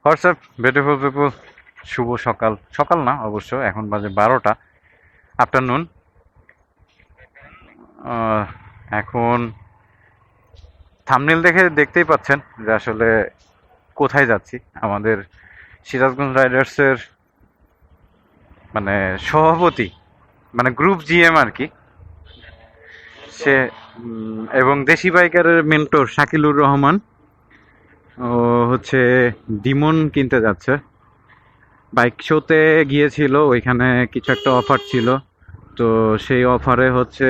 WhatsApp beautiful people, শুভ সকাল। সকাল না অবশ্য, এখন বাজে 12টা, আফটারনুন। এখন থাম্বনেল দেখে দেখতেই পাচ্ছেন যে আসলে কোথায় যাচ্ছি। আমাদের সিরাজগঞ্জ রাইডার্সের মানে সভাপতি, মানে গ্রুপ জিএম আর কি, সে এবং দেশি বাইকারের মেন্টর শাকিলুর রহমান ও হচ্ছে ডিমন কিনতে যাচ্ছে। বাইক শোতে গিয়েছিল, ওইখানে কিছু একটা অফার ছিল, তো সেই অফারে হচ্ছে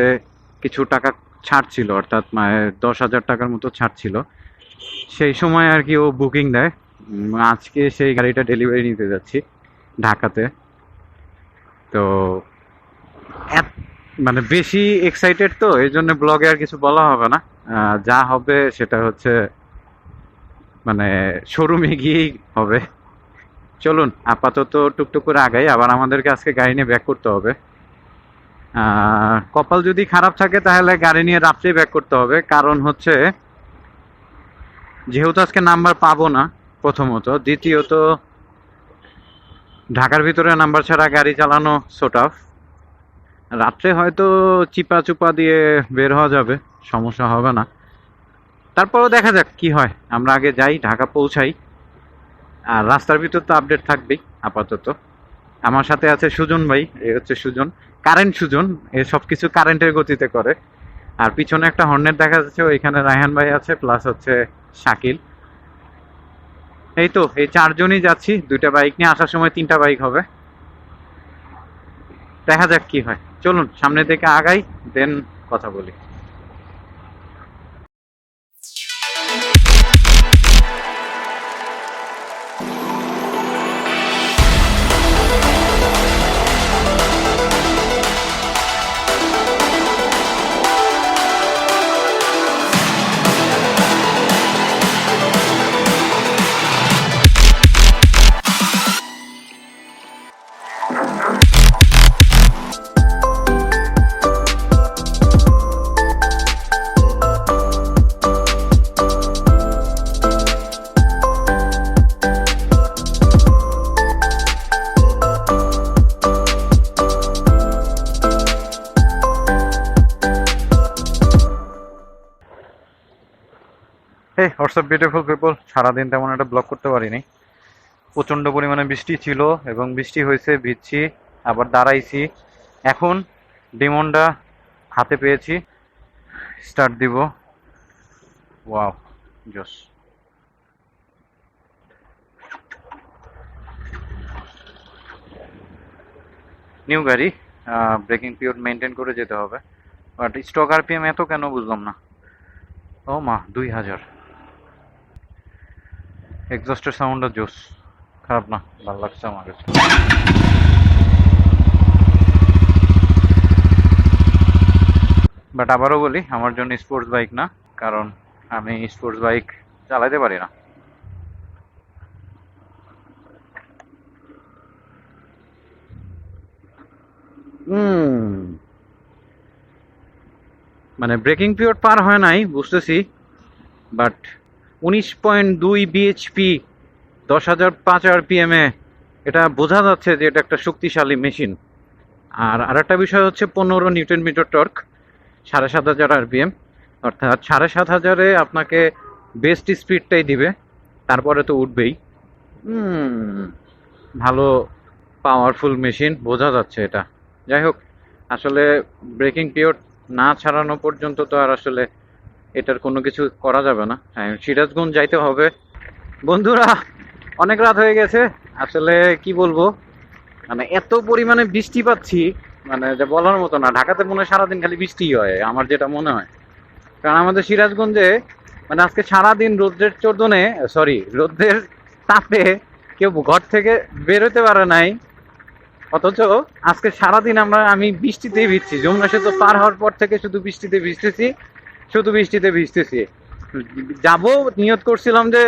কিছু টাকা ছাড় ছিল, অর্থাৎ 10,000 টাকার মতো ছাড় ছিল। সেই সময় আর কি ও বুকিং দেয়। আজকে সেই গাড়িটা ডেলিভারি নিতে যাচ্ছি ঢাকাতে। তো মানে বেশি এক্সাইটেড, তো এই জন্য ব্লগে আর কিছু বলা হবে না। যা হবে সেটা হচ্ছে মানে শোরুমে গিয়েই হবে। চলুন আপাতত টুকটুক করে আগাই, আবার আমাদেরকে আজকে গাড়ি নিয়ে ব্যাক করতে হবে। কপাল যদি খারাপ থাকে তাহলে গাড়ি নিয়ে রাত্রেই ব্যাক করতে হবে, কারণ হচ্ছে যেহেতু আজকে নাম্বার পাবো না প্রথমত, দ্বিতীয়ত ঢাকার ভিতরে নাম্বার ছাড়া গাড়ি চালানো সো টাফ। রাত্রে হয়তো চিপা চুপা দিয়ে বের হওয়া যাবে, সমস্যা হবে না। তারপরেও দেখা যাক কি হয়, আমরা আগে যাই, ঢাকা পৌঁছাই, আর রাস্তার ভিতর তো আপডেট থাকবেই। আপাতত আমার সাথে আছে সুজন ভাই, এ হচ্ছে সুজন, কারেন্ট সুজন, এ সব কিছু কারেন্টের গতিতে করে। আর পিছনে একটা হর্নেট দেখা যাচ্ছে, ওইখানে রায়হান ভাই আছে, প্লাস হচ্ছে শাকিল। এই তো এই চারজনই যাচ্ছি, দুইটা বাইক নিয়ে। আসার সময় 3টা বাইক হবে। দেখা যাক কি হয়, চলুন সামনের দিকে আগাই, দেন কথা বলি। এই হোয়াটসঅ্যাপ বিউটিফুল পিপল, সারাদিন তেমন একটা ব্লগ করতে পারিনি। প্রচণ্ড পরিমাণে বৃষ্টি ছিল, এবং বৃষ্টি হয়েছে, ভিজছি, আবার দাঁড়াইছি। এখন ডিমন্ডা হাতে পেয়েছি, স্টার্ট দিব। ওয়াও, জোস। নিউ গাড়ি, ব্রেকিং পিরিয়ড মেনটেন করে যেতে হবে, বাট স্টক আরপিএম এত কেন বুঝলাম না। ও মা, 2000। এক্সস্টের সাউন্ডটা জোস, খারাপ না, ভালো লাগছে আমার কাছে। বাট আবারও বলি, আমার জন্য স্পোর্টস বাইক না, কারণ আমি স্পোর্টস বাইক চালাতে পারি না। মানে ব্রেকিং পিরিয়ড পার হয় নাই বুঝতেছি, বাট 19.2 বিএইচপি, 10,005 আরপিএম এ, এটা বোঝা যাচ্ছে যে এটা একটা শক্তিশালী মেশিন। আর আরেকটা বিষয় হচ্ছে 15 নিউটন মিটার টর্ক, 7,500 আরপিএম, অর্থাৎ 7,500-এ আপনাকে বেস্ট স্পিডটাই দিবে, তারপরে তো উঠবেই। ভালো পাওয়ারফুল মেশিন, বোঝা যাচ্ছে এটা। যাই হোক, আসলে ব্রেকিং পিরিয়ড না ছাড়ানো পর্যন্ত তো আর আসলে এটার কোনো কিছু করা যাবে না। হ্যাঁ, সিরাজগঞ্জ যাইতে হবে। বন্ধুরা, অনেক রাত হয়ে গেছে। আসলে কি বলবো, মানে এত পরিমাণে বৃষ্টি পাচ্ছি, মানে যা বলার মতো না। ঢাকাতে মনে হয় সারাদিন খালি বৃষ্টিই হয়, আমার যেটা মনে হয়। কারণ আমাদের সিরাজগঞ্জে মানে আজকে সারাদিন রৌদ্রের চোদনে, সরি রৌদ্রের তাপে কেউ ঘর থেকে বেরোতে পারে নাই, অথচ আজকে সারাদিন আমি বৃষ্টিতেই ভিজছি। যমুনা সেতু পার হওয়ার পর থেকে শুধু বৃষ্টিতে ভিজতেছি, শুধু বৃষ্টিতে ভিজতেছি। যাব, নিয়ত করছিলাম যে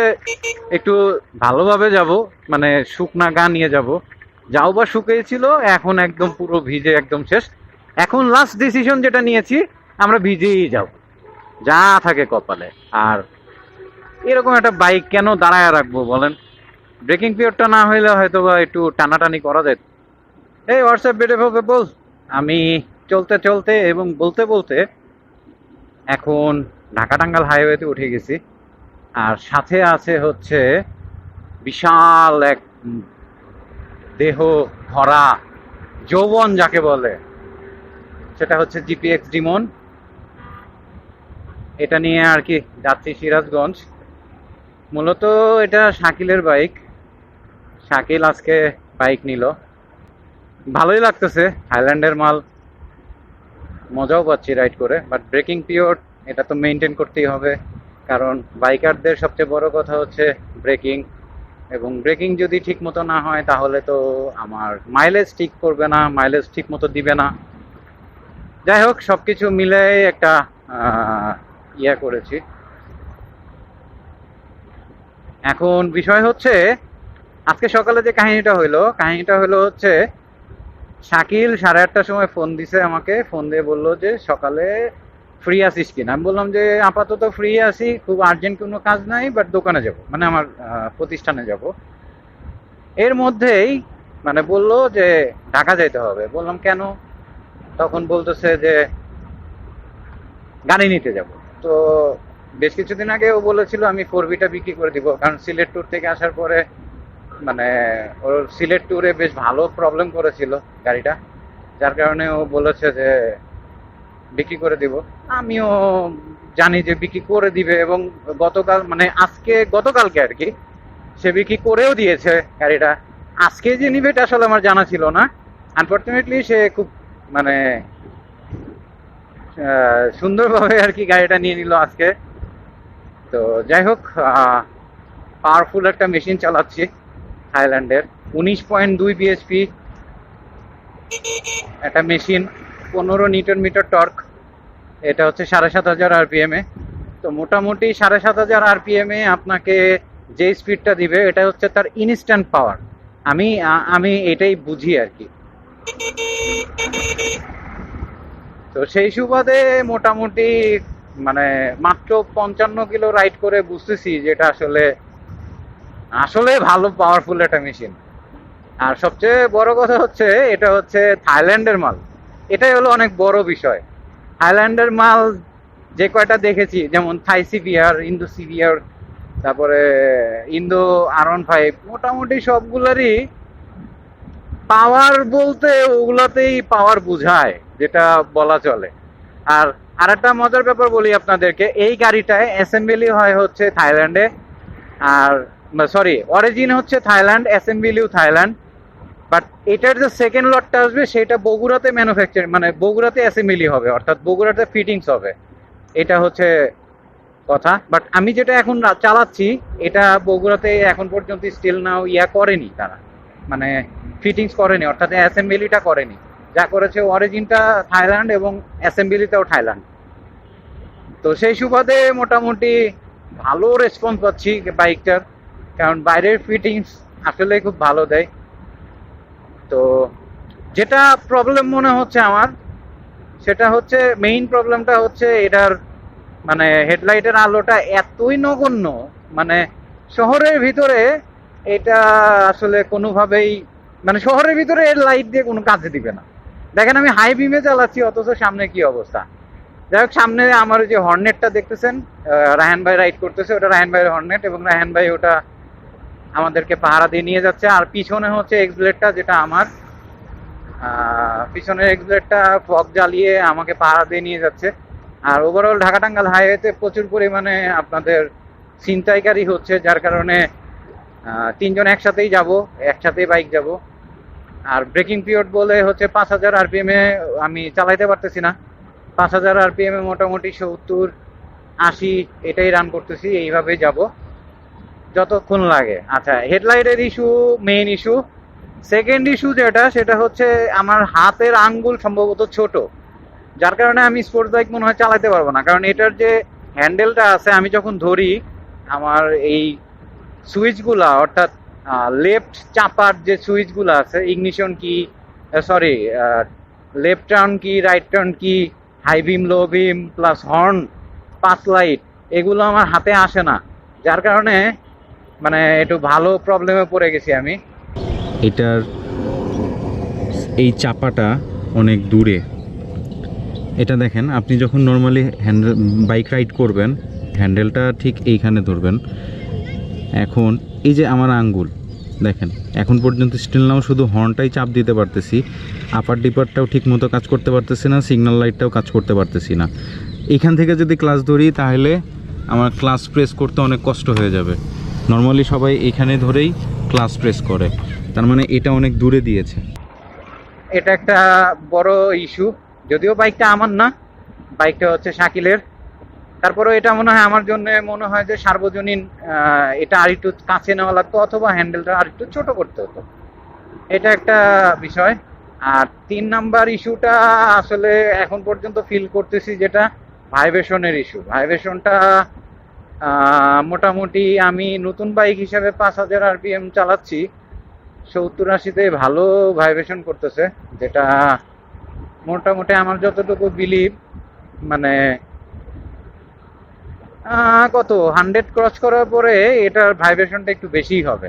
একটু ভালোভাবে যাব, মানে শুকনা গা নিয়ে যাব। যাও বা শুকিয়েছিল, এখন একদম পুরো ভিজে একদম শেষ। এখন লাস্ট ডিসিশন যেটা নিয়েছি, আমরা ভিজেই যাব, যা থাকে কপালে। আর এরকম একটা বাইক কেন দাঁড়ায় রাখবো বলেন? ব্রেকিং পিরিয়ডটা না হইলে হয়তো বা একটু টানাটানি করা যায়। এই হোয়াটসঅ্যাপ বিউটিফুল পিপল, আমি চলতে চলতে এবং বলতে বলতে এখন ঢাকা টাঙ্গাইল হাইওয়েতে উঠে গেছি। আর সাথে আছে হচ্ছে বিশাল এক দেহ ভরা যৌবন যাকে বলে, সেটা হচ্ছে জিপিএক্স ডিমন। এটা নিয়ে আর কি যাচ্ছি সিরাজগঞ্জ। মূলত এটা শাকিলের বাইক। শাকিল আজকে বাইক নিল, ভালোই লাগতেছে, হাইল্যান্ডের মাল, মজাও পাচ্ছি রাইড করে। বাট ব্রেকিং পিরিয়ড এটা তো মেনটেন করতেই হবে, কারণ বাইকারদের সবচেয়ে বড় কথা হচ্ছে ব্রেকিং। এবং ব্রেকিং যদি ঠিক মতো না হয় তাহলে তো আমার মাইলেজ ঠিক করবে না, মাইলেজ ঠিক মতো দিবে না। যাই হোক, সবকিছু মিলে একটা ইয়া করেছি। এখন বিষয় হচ্ছে আজকে সকালে যে কাহিনীটা হলো হচ্ছে শাকিল 8:30টার সময় ফোন দিছে আমাকে, ফোন দিয়ে বললো যে সকালে ফ্রি আছিস কিনা। আমি বললাম যে আপাতত ফ্রি আছি, খুব আর্জেন্ট কোনো কাজ নাই, বাট দোকানে যাব, মানে আমার প্রতিষ্ঠানে যাব। এর মধ্যেই মানে বললো যে ঢাকা যাইতে হবে। বললাম কেন? তখন বলতেছে যে গাড়ি নিতে যাব। তো বেশ কিছুদিন আগে ও বলেছিল আমি 4V বিক্রি করে দিব, কারণ সিলেট ট্যুর থেকে আসার পরে মানে ওর সিলেট ট্যুরে বেশ ভালো প্রবলেম করেছিল গাড়িটা, যার কারণে ও বলেছে যে বিক্রি করে দিব। আমিও জানি যে বিক্রি করে দিবে, এবং গতকাল মানে গতকালকে আর কি সে বিক্রি করেও দিয়েছে গাড়িটা। আজকে যে নিবে এটা আসলে আমার জানা ছিল না। আনফর্চুনেটলি সে খুব মানে সুন্দরভাবে আর কি গাড়িটা নিয়ে নিল আজকে। তো যাই হোক, পাওয়ারফুল একটা মেশিন চালাচ্ছি থাইল্যান্ডের, 19.2 বিএসপি একটা মেশিন, 15 নিউটন মিটার টর্ক। এটা হচ্ছে 7,500 আরপিএম এ। তো মোটামুটি 7,500 আরপিএম এ আপনাকে যে স্পিডটা দিবে এটা হচ্ছে তার ইনস্ট্যান্ট পাওয়ার। আমি এটাই বুঝি আর কি। তো সেই সুবাদে মোটামুটি মানে মাত্র 55 কিলো রাইড করে বুঝতেছি যে এটা আসলে আসলে ভালো পাওয়ারফুল একটা মেশিন। আর সবচেয়ে বড় কথা হচ্ছে এটা হচ্ছে থাইল্যান্ডের মাল। এটাই হলো অনেক বড় বিষয়। থাইল্যান্ডের মাল যে কয়টা দেখেছি, যেমন থাই সিভিয়ার, ইন্দো সিভিয়ার, তারপরে ইন্দো R15, মোটামুটি সবগুলারই পাওয়ার বলতে ওগুলাতেই পাওয়ার বুঝায়, যেটা বলা চলে। আর আরেকটা মজার ব্যাপার বলি আপনাদেরকে, এই গাড়িটায় অ্যাসেম্বলি হয় হচ্ছে থাইল্যান্ডে, আর সরি অরিজিন হচ্ছে থাইল্যান্ড, অ্যাসেম্বলিও থাইল্যান্ড। বাট এটার যে সেকেন্ড লটটা আসবে সেটা বগুড়াতে ম্যানুফ্যাকচার, মানে বগুড়াতে অ্যাসেম্বলি হবে, অর্থাৎ বগুড়াতে ফিটিংস হবে। এটা হচ্ছে কথা। বাট আমি যেটা এখন চালাচ্ছি এটা বগুড়াতে এখন পর্যন্ত স্টিল নাও ইয়া করেনি তারা, মানে ফিটিংস করেনি, অর্থাৎ অ্যাসেম্বলিটা করেনি। যা করেছে অরিজিনটা থাইল্যান্ড এবং অ্যাসেম্বলিটাও থাইল্যান্ড। তো সেই সুবাদে মোটামুটি ভালো রেসপন্স পাচ্ছি বাইকটার, কারণ বাইরের ফিটিংস আসলে খুব ভালো দেয়। তো যেটা প্রবলেম মনে হচ্ছে আমার, সেটা হচ্ছে মেইন প্রবলেমটা হচ্ছে এটার মানে হেডলাইটের আলোটা এতই নগণ্য, মানে শহরের ভিতরে এটা আসলে কোনোভাবেই, মানে শহরের ভিতরে এর লাইট দিয়ে কোনো কাজে দিবে না। দেখেন আমি হাই বিমে চালাচ্ছি, অথচ সামনে কি অবস্থা। যাই হোক, সামনে আমার যে হর্নেটটা দেখতেছেন, রায়হান ভাই রাইড করতেছে, ওটা রায়হান ভাইয়ের হর্নেট, এবং রায়হান ভাই ওটা আমাদেরকে পাহারা দিয়ে নিয়ে যাচ্ছে। আর পিছনে হচ্ছে এক্স ব্লেডটা, যেটা আমার পিছনের এক্স ব্লেডটা ফগ জ্বালিয়ে আমাকে পাহারা দিয়ে নিয়ে যাচ্ছে। আর ওভারঅল ঢাকা টাঙ্গাইল হাইওয়েতে প্রচুর পরিমাণে আপনাদের ছিনতাইকারী হচ্ছে, যার কারণে তিনজন একসাথেই যাব, একসাথেই বাইক যাব। আর ব্রেকিং পিরিয়ড বলে হচ্ছে 5,000 আরপিএম এ আমি চালাইতে পারতেছি না। 5,000 আরপিএম এ মোটামুটি 70-80 এটাই রান করতেছি, এইভাবেই যাব যতক্ষণ লাগে। আচ্ছা, হেডলাইটের issue main issue. Second issue যেটা, সেটা হচ্ছে আমার হাতের আঙ্গুল সম্ভবত ছোট, যার কারণে আমি স্পোর্টস বাইক মনে হয় চালাতে পারবো না। কারণ এটার যে হ্যান্ডেলটা আছে, আমি যখন ধরি আমার এই সুইচগুলা, অর্থাৎ লেফট চাপার যে সুইচগুলো আছে, ইগনিশন কি, সরি লেফট টার্ন কি, রাইট টার্ন কি, হাই বিম, লো বিম, প্লাস হর্ন, পাস লাইট, এগুলো আমার হাতে আসে না। যার কারণে মানে একটু ভালো প্রবলেমে পড়ে গেছি আমি। এটার এই চাপাটা অনেক দূরে। এটা দেখেন, আপনি যখন নর্মালি হ্যান্ডেল বাইক রাইড করবেন, হ্যান্ডেলটা ঠিক এইখানে ধরবেন। এখন এই যে আমার আঙ্গুল দেখেন, এখন পর্যন্ত স্টিল নাও শুধু হর্নটাই চাপ দিতে পারতেছি, আপার ডিপারটাও ঠিক মতো কাজ করতে পারতেছি না, সিগন্যাল লাইটটাও কাজ করতে পারতেছি না। এখান থেকে যদি ক্লাচ ধরি তাহলে আমার ক্লাচ প্রেস করতে অনেক কষ্ট হয়ে যাবে। নর্মালি সবাই এখানে ধরেই ক্লাচ প্রেস করে, তার মানে এটা অনেক দূরে দিয়েছে। এটা একটা বড় ইস্যু, যদিও বাইকটা আমার না, বাইকটা হচ্ছে শাকিলের। তারপরেও এটা মনে হয় আমার জন্য মনে হয় যে সার্বজনীন, এটা আর একটু কাছে নেওয়া লাগতো অথবা হ্যান্ডেলটা আর একটু ছোট করতে হতো। এটা একটা বিষয়। আর 3 নাম্বার ইস্যুটা আসলে এখন পর্যন্ত ফিল করতেছি, যেটা ভাইব্রেশনের ইস্যু। ভাইব্রেশনটা মোটামুটি আমি নতুন বাইক হিসেবে 5000 RPM চালাচ্ছি, 70-80-তে ভালো ভাইব্রেশন করতেছে, যেটা মোটামুটি আমার যতটুকু বিলিভ, মানে কত 100 ক্রস করার পরে এটার ভাইব্রেশনটা একটু বেশিই হবে।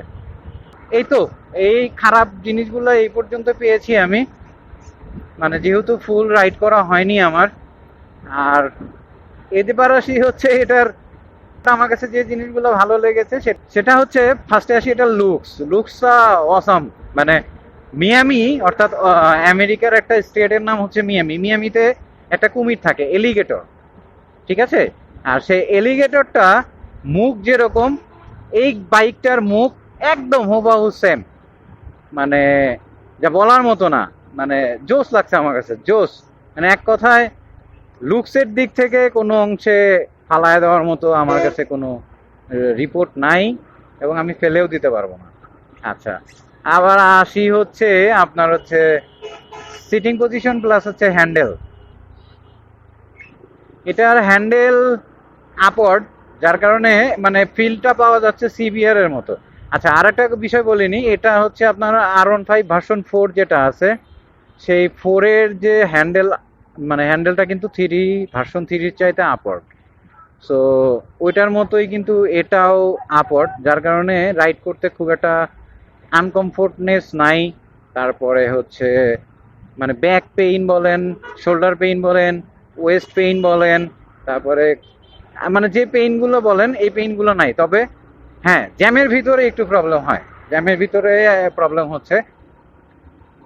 এই তো, এই খারাপ জিনিসগুলো এই পর্যন্ত পেয়েছি আমি, মানে যেহেতু ফুল রাইড করা হয়নি আমার। আর এবার আসি হচ্ছে এটার, আমার কাছে যে জিনিসগুলো ভালো লেগেছে সেটা হচ্ছে, ফার্স্টে আসি এটার লুকসটা অসাম। মানে মিয়ামি, অর্থাৎ আমেরিকার একটা স্টেটের নাম হচ্ছে মিয়ামি। মিয়ামিতে একটা কুমির থাকে, এলিগেটর, ঠিক আছে? আর সেই এলিগেটরটা মুখ যেরকম, এই বাইকটার মুখ একদম হুবাহু সেম। মানে যা বলার মতো না, মানে জোস লাগছে আমার কাছে, জোস। মানে এক কথায় লুকসের দিক থেকে কোনো অংশে ফালায় দেওয়ার মতো আমার কাছে কোনো রিপোর্ট নাই, এবং আমি ফেলেও দিতে পারবো না। আচ্ছা, আবার আসি হচ্ছে আপনার হচ্ছে সিটিং পজিশন প্লাস হচ্ছে হ্যান্ডেল। এটার হ্যান্ডেল আপওয়ার্ড, যার কারণে মানে ফিলটা পাওয়া যাচ্ছে সিবিআর এর মতো। আচ্ছা, আর একটা বিষয় বলিনি, এটা হচ্ছে আপনার R15 ভার্সন 4 যেটা আছে, সেই 4-এর যে হ্যান্ডেল, মানে হ্যান্ডেলটা কিন্তু ভার্সন 3-র চাইতে আপওয়ার্ড। সো ওইটার মতোই কিন্তু এটাও আপওয়ার্ড, যার কারণে রাইড করতে খুব একটা আনকমফোর্টনেস নাই। তারপরে হচ্ছে মানে ব্যাক পেইন বলেন, শোল্ডার পেইন বলেন, ওয়েস্ট পেইন বলেন, তারপরে মানে যে পেইনগুলো বলেন এই পেইনগুলো নাই। তবে হ্যাঁ, জ্যামের ভিতরে একটু প্রবলেম হয়, জ্যামের ভিতরে প্রবলেম হচ্ছে,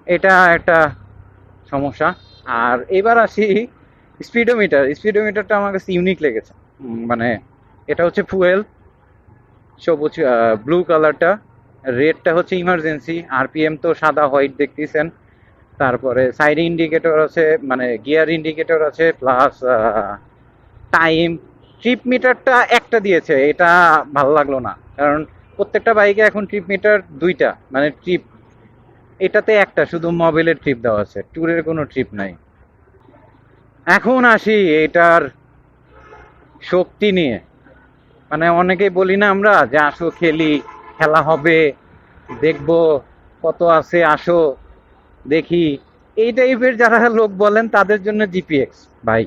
এটা একটা সমস্যা। আর এবার আসি স্পিডোমিটারটা আমার কাছে ইউনিক লেগেছে। মানে এটা হচ্ছে ফুয়েল, সবুজ ব্লু কালারটা, রেডটা হচ্ছে ইমার্জেন্সি, আরপিএম তো সাদা হোয়াইট দেখতেছেন। তারপরে সাইড ইন্ডিকেটর আছে, মানে গিয়ার ইন্ডিকেটর আছে, প্লাস টাইম। ট্রিপ মিটারটা একটা দিয়েছে, এটা ভালো লাগলো না, কারণ প্রত্যেকটা বাইকে এখন ট্রিপ মিটার দুইটা, মানে ট্রিপ, এটাতে একটা শুধু মোবাইলের ট্রিপ দেওয়া আছে, ট্যুরের কোনো ট্রিপ নাই। এখন আসি এটার শক্তি নিয়ে। মানে অনেকেই বলি না আমরা যে আসো খেলি, খেলা হবে, দেখবো কত আছে, আসো দেখি, এই টাইপের যারা লোক বলেন তাদের জন্য জিপিএক্স ভাই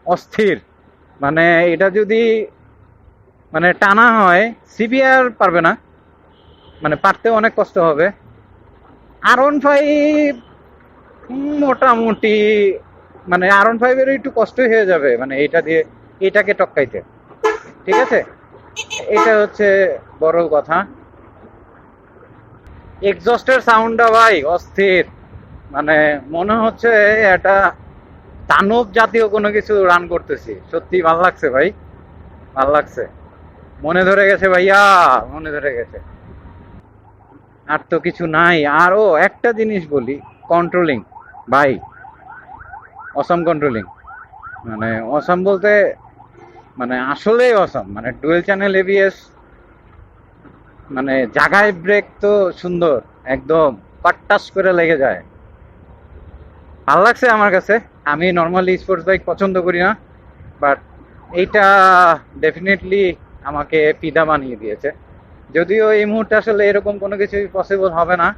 অস্থির। মানে এটা যদি মানে টানা হয়, সিবিআর পারবে না, মানে পারতে অনেক কষ্ট হবে। R15 মোটামুটি, মানে R15-এর একটু কষ্টই হয়ে যাবে, মানে এটা দিয়ে এটাকে টক্কাইতে, ঠিক আছে? এটা হচ্ছে বড় কথা। এক্সজস্টের সাউন্ডটা ভাই অস্থির, মানে মনে হচ্ছে এটা দানব জাতীয় কোনো কিছু রান করতেছি। সত্যি ভাল লাগছে ভাই, ভাল লাগছে, মনে ধরে গেছে ভাইয়া, মনে ধরে গেছে। আর তো কিছু নাই। আরও একটা জিনিস বলি, কন্ট্রোলিং ভাই, অসাম কন্ট্রোলিং। মানে অসাম বলতে মানে আসলেই অসাম, মানে ডুয়েল চ্যানেল এবিএস, মানে জাগায় ব্রেক তো সুন্দর, একদম পাট্টাস করে লেগে যায়। ভাল লাগছে আমার কাছে। আমি নর্মালি স্পোর্টস বাইক পছন্দ করি না, বাট এইটা ডেফিনেটলি আমাকে ফিদা বানিয়ে দিয়েছে। যদিও এই মুহূর্তে আসলে এরকম কোনো কিছুই পসিবল হবে না।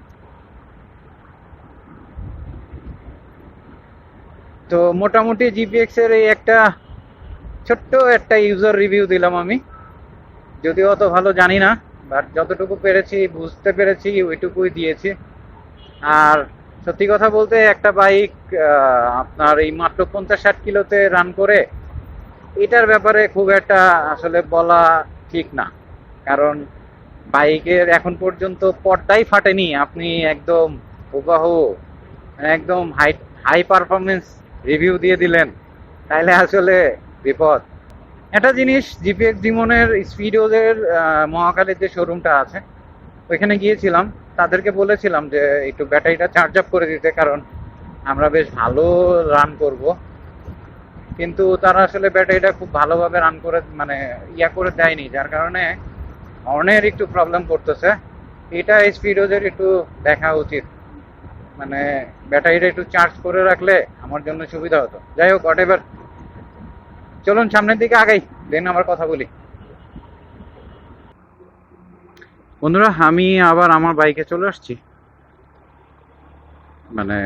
তো মোটামুটি জিপিএক্স এর এই একটা ছোট্ট একটা ইউজার রিভিউ দিলাম আমি, যদিও অত ভালো জানি না, বাট যতটুকু পেরেছি বুঝতে পেরেছি ওইটুকুই দিয়েছি। আর সত্যি কথা বলতে একটা বাইক আপনার এই মাত্র 50-60 কিলোতে রান করে, এটার ব্যাপারে খুব একটা আসলে বলা ঠিক না। কারণ বাইকের এখন পর্যন্ত পর্দাই ফাটেনি, আপনি একদম হুবাহু একদম হাই হাই পারফরমেন্স রিভিউ দিয়ে দিলেন, তাইলে আসলে বিপদ। একটা জিনিস, জিপিএক্স ডিমনের স্পিডোজের মহাকালের যে শোরুমটা আছে, ওইখানে গিয়েছিলাম, তাদেরকে বলেছিলাম যে একটু ব্যাটারিটা চার্জ আপ করে দিতে, কারণ আমরা বেশ ভালো রান করব। কিন্তু তারা আসলে ব্যাটারিটা খুব ভালোভাবে রান করে মানে ইয়া করে দেয়নি, যার কারণে হর্নের একটু প্রবলেম করতেছে। এটা স্পিডোজের একটু দেখা উচিত, মানে ব্যাটারিটা একটু চার্জ করে রাখলে আমার জন্য সুবিধা হতো। যাই হোক, হোয়াট এভার, চলুন সামনের দিকে আগাই, দেন আবার কথা বলি। বন্ধুরা, আমি আবার আমার বাইকে চলে আসছি। মানে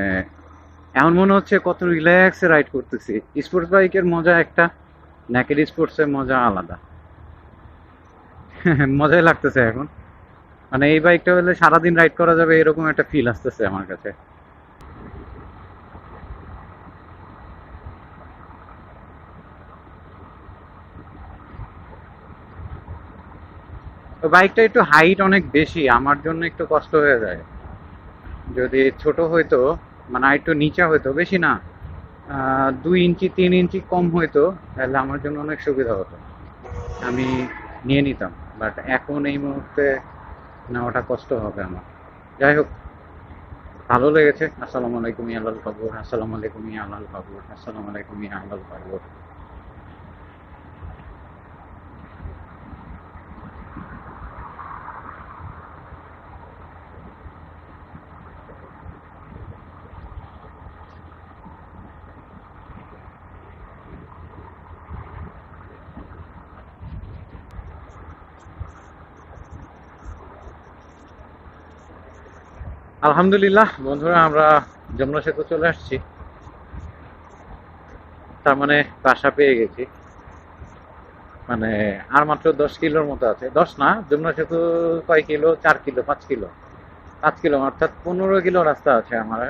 এমন মনে হচ্ছে কত রিল্যাক্সে রাইড করতেছি। স্পোর্টস বাইকের মজা একটা, নেকেড স্পোর্টসের মজা আলাদা। মজাই লাগতেছে এখন। মানে এই বাইকটা হলে সারাদিন রাইড করা যাবে, এরকম একটা ফিল আসতেছে আমার কাছে। তো বাইকটা একটু হাইট অনেক বেশি, আমার জন্য একটু কষ্ট হয়ে যায়। যদি ছোট হইতো, মানে একটু নিচা হইতো, বেশি না, 2 ইঞ্চি 3 ইঞ্চি কম হইতো, তাহলে আমার জন্য অনেক সুবিধা হতো, আমি নিয়ে নিতাম। বাট এখন এই মুহূর্তে নেওয়াটা কষ্ট হবে আমার। যাই হোক, ভালো লেগেছে। আসসালামু আলাইকুম ইয়া আলাল কাবুর, আসসালামু আলাইকুম ইয়া আলাল কাবুর, আসসালামু আলাইকুম ইয়া আলাল কাবুর। আলহামদুলিল্লাহ বন্ধুরা, আমরা যমুনা সেতু চলে আসছি। তার মানে বাসা পেয়ে গেছি। মানে আর মাত্র 10 কিলোর মতো আছে, 10 না, যমুনা সেতু কয় কিলো, 4 কিলো, 5 কিলো, 5 কিলো অর্থাৎ 15 কিলো রাস্তা আছে আমার।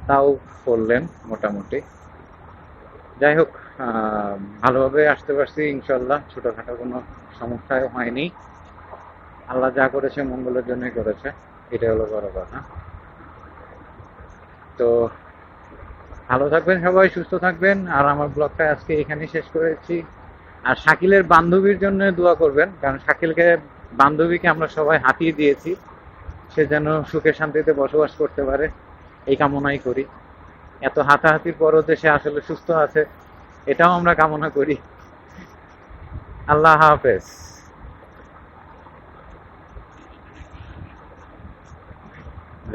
তাও করলেন মোটামুটি। যাই হোক, ভালোভাবে আসতে পারছি ইনশাল্লাহ, ছোটখাটো কোনো সমস্যাও হয়নি। আল্লাহ যা করেছে মঙ্গলের জন্যই করেছে, এটা হলো বড় কথা। তো ভালো থাকবেন সবাই, সুস্থ থাকবেন। আর আমার ব্লগটা আজকে এখানেই শেষ করেছি। আর শাকিলের বান্ধবীর জন্য দোয়া করবেন, কারণ শাকিলকে বান্ধবীকে আমরা সবাই হাতিয়ে দিয়েছি, সে যেন সুখে শান্তিতে বসবাস করতে পারে, এই কামনাই করি। এত হাতাহাতির পরও যে সে আসলে সুস্থ আছে, এটাও আমরা কামনা করি। আল্লাহ হাফেজ।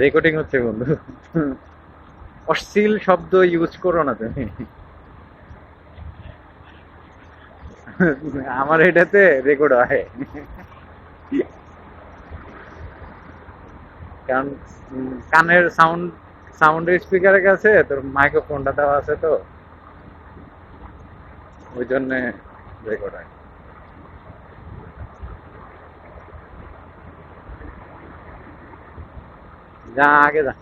রেকর্ডিং হচ্ছে বন্ধু, অশ্লীল শব্দ ইউজ করো না তুমি। আমার এটাতে রেকর্ড হয়, কারণ কানের সাউন্ডের স্পিকারের কাছে তোর মাইক্রোফোনটা দেওয়া আছে, তো ওই জন্য রেকর্ড হয়। যা আগে যা।